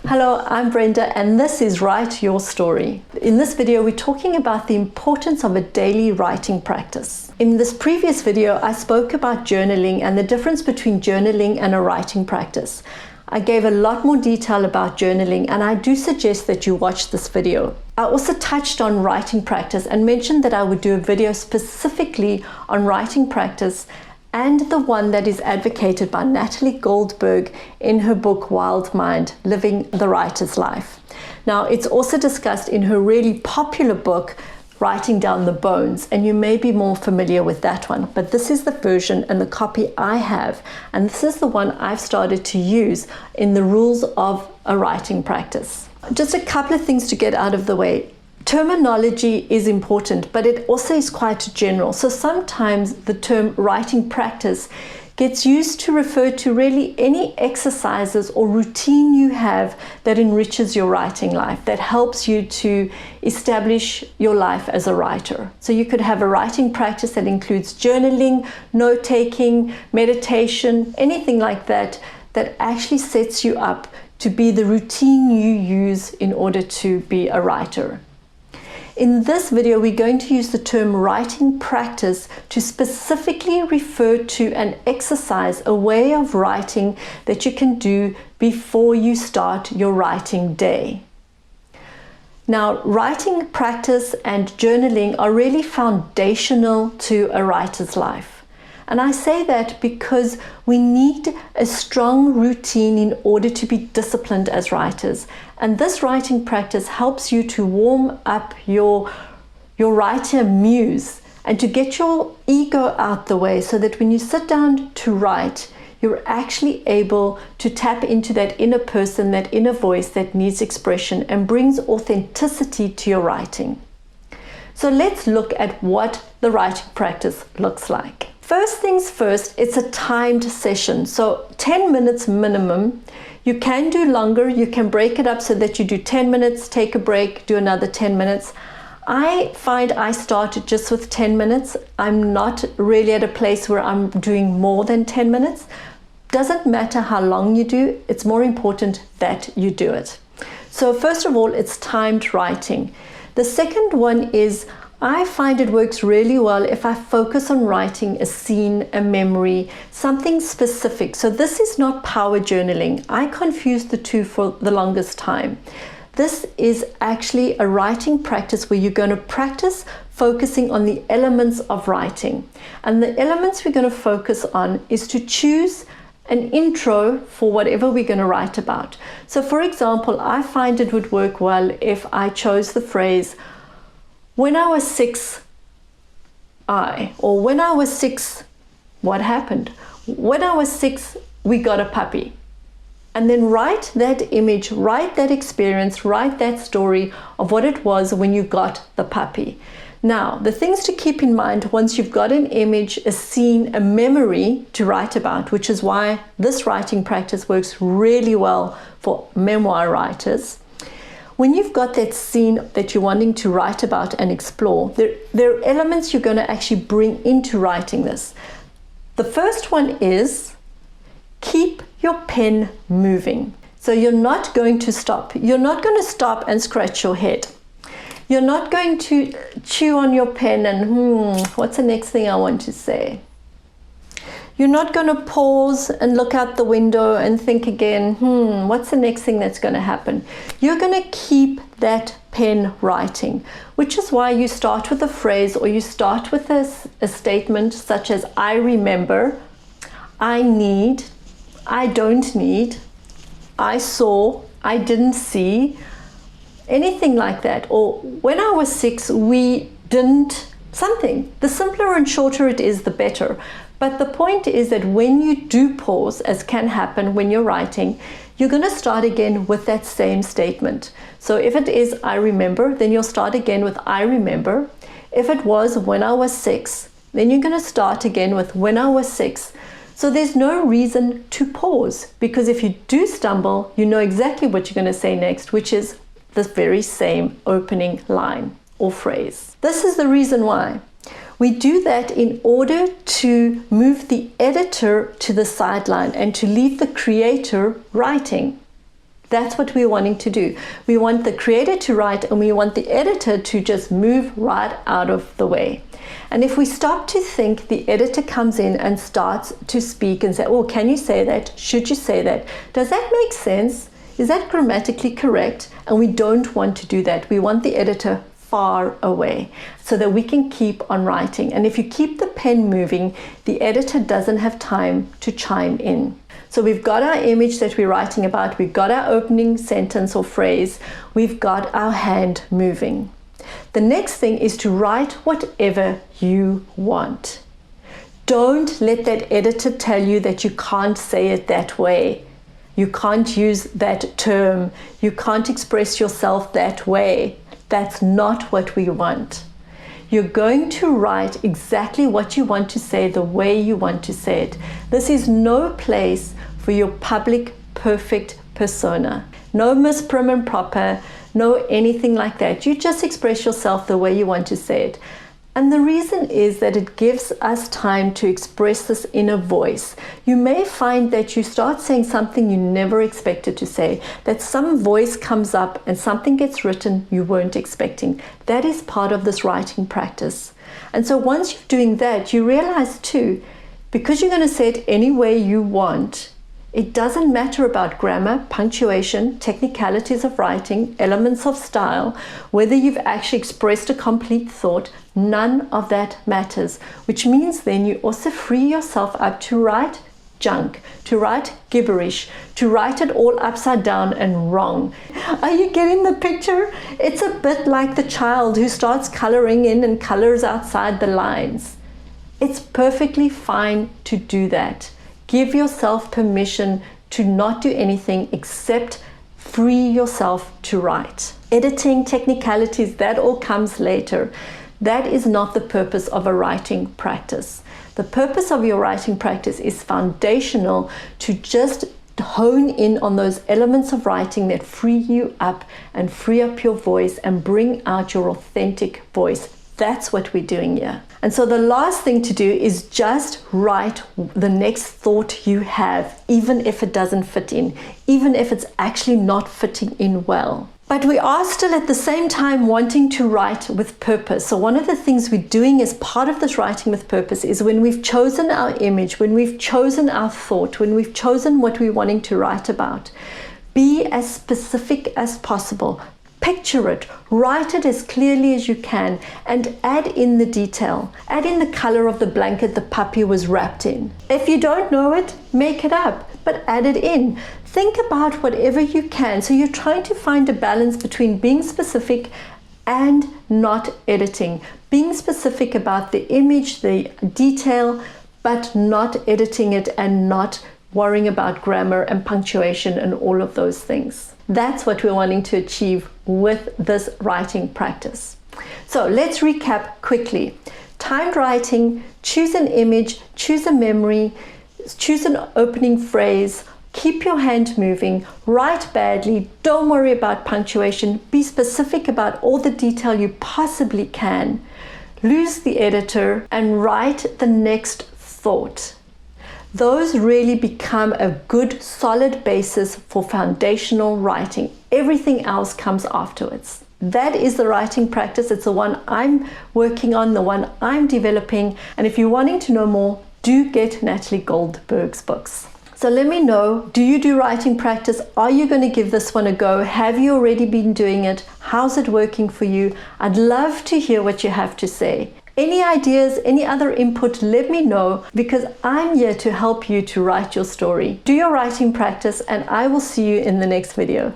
Hello, I'm Brenda and this is Write Your Story. In this video, we're talking about the importance of a daily writing practice. In this previous video, I spoke about journaling and the difference between journaling and a writing practice. I gave a lot more detail about journaling and I do suggest that you watch this video. I also touched on writing practice and mentioned that I would do a video specifically on writing practice and the one that is advocated by Natalie Goldberg in her book Wild Mind, Living the Writer's Life. Now, it's also discussed in her really popular book, Writing Down the Bones, and you may be more familiar with that one, but this is the version and the copy I have, and this is the one I've started to use in the rules of a writing practice. Just a couple of things to get out of the way. Terminology is important, but it also is quite general. So sometimes the term writing practice gets used to refer to really any exercises or routine you have that enriches your writing life, that helps you to establish your life as a writer. So you could have a writing practice that includes journaling, note-taking, meditation, anything like that, that actually sets you up to be the routine you use in order to be a writer. In this video, we're going to use the term writing practice to specifically refer to an exercise, a way of writing that you can do before you start your writing day. Now, writing practice and journaling are really foundational to a writer's life. And I say that because we need a strong routine in order to be disciplined as writers. And this writing practice helps you to warm up your writer muse and to get your ego out the way so that when you sit down to write, you're actually able to tap into that inner person, that inner voice that needs expression and brings authenticity to your writing. So let's look at what the writing practice looks like. First things first, it's a timed session, so 10 minutes minimum. You can do longer, you can break it up so that you do 10 minutes, take a break, do another 10 minutes. I find I started just with 10 minutes. I'm not really at a place where I'm doing more than 10 minutes. Doesn't matter how long you do, it's more important that you do it. So first of all, it's timed writing. The second one is I find it works really well if I focus on writing a scene, a memory, something specific. So this is not power journaling. I confused the two for the longest time. This is actually a writing practice where you're going to practice focusing on the elements of writing. And the elements we're going to focus on is to choose an intro for whatever we're going to write about. So for example, I find it would work well if I chose the phrase, when I was 6, or when I was 6, what happened? When I was 6, we got a puppy. And then write that image, write that experience, write that story of what it was when you got the puppy. Now, the things to keep in mind once you've got an image, a scene, a memory to write about, which is why this writing practice works really well for memoir writers. When you've got that scene that you're wanting to write about and explore, there are elements you're going to actually bring into writing this. The first one is keep your pen moving. So you're not going to stop. You're not going to stop and scratch your head. You're not going to chew on your pen and, what's the next thing I want to say? You're not going to pause and look out the window and think again, what's the next thing that's going to happen? You're going to keep that pen writing, which is why you start with a phrase or you start with a statement such as, I remember, I need, I don't need, I saw, I didn't see, anything like that. Or when I was 6, we didn't something. The simpler and shorter it is, the better. But the point is that when you do pause, as can happen when you're writing, you're going to start again with that same statement. So if it is I remember, then you'll start again with I remember. If it was when I was 6, then you're going to start again with when I was 6. So there's no reason to pause, because if you do stumble, you know exactly what you're going to say next, which is the very same opening line or phrase. This is the reason why. We do that in order to move the editor to the sideline and to leave the creator writing. That's what we're wanting to do. We want the creator to write, and we want the editor to just move right out of the way. And if we stop to think, the editor comes in and starts to speak and say, oh, can you say that? Should you say that? Does that make sense? Is that grammatically correct? And we don't want to do that. We want the editor far away so that we can keep on writing. And if you keep the pen moving, the editor doesn't have time to chime in. So we've got our image that we're writing about, we've got our opening sentence or phrase, we've got our hand moving. The next thing is to write whatever you want. Don't let that editor tell you that you can't say it that way. You can't use that term. You can't express yourself that way. That's not what we want. You're going to write exactly what you want to say the way you want to say it. This is no place for your public perfect persona. No Miss Prim and Proper, no anything like that. You just express yourself the way you want to say it. And the reason is that it gives us time to express this inner voice. You may find that you start saying something you never expected to say, that some voice comes up and something gets written you weren't expecting. That is part of this writing practice. And so once you're doing that, you realize too, because you're going to say it any way you want, it doesn't matter about grammar, punctuation, technicalities of writing, elements of style, whether you've actually expressed a complete thought. None of that matters, which means then you also free yourself up to write junk, to write gibberish, to write it all upside down and wrong. Are you getting the picture? It's a bit like the child who starts coloring in and colors outside the lines. It's perfectly fine to do that. Give yourself permission to not do anything except free yourself to write. Editing, technicalities, that all comes later. That is not the purpose of a writing practice. The purpose of your writing practice is foundational to just hone in on those elements of writing that free you up and free up your voice and bring out your authentic voice. That's what we're doing here. And so the last thing to do is just write the next thought you have, even if it doesn't fit in, even if it's actually not fitting in well. But we are still at the same time wanting to write with purpose. So one of the things we're doing as part of this writing with purpose is when we've chosen our image, when we've chosen our thought, when we've chosen what we're wanting to write about, be as specific as possible. Picture it, write it as clearly as you can, and add in the detail. Add in the color of the blanket the puppy was wrapped in. If you don't know it, make it up, but add it in. Think about whatever you can. So you're trying to find a balance between being specific and not editing. Being specific about the image, the detail, but not editing it and not worrying about grammar and punctuation and all of those things. That's what we're wanting to achieve with this writing practice. So let's recap quickly. Timed writing, choose an image, choose a memory, choose an opening phrase, keep your hand moving, write badly, don't worry about punctuation, be specific about all the detail you possibly can, lose the editor, and write the next thought. Those really become a good solid basis for foundational writing. Everything else comes afterwards. That is the writing practice. It's the one I'm working on, the one I'm developing. And if you're wanting to know more, do get Natalie Goldberg's books. So let me know, do you do writing practice? Are you going to give this one a go? Have you already been doing it? How's it working for you? I'd love to hear what you have to say. Any ideas, any other input, let me know, because I'm here to help you to write your story. Do your writing practice, and I will see you in the next video.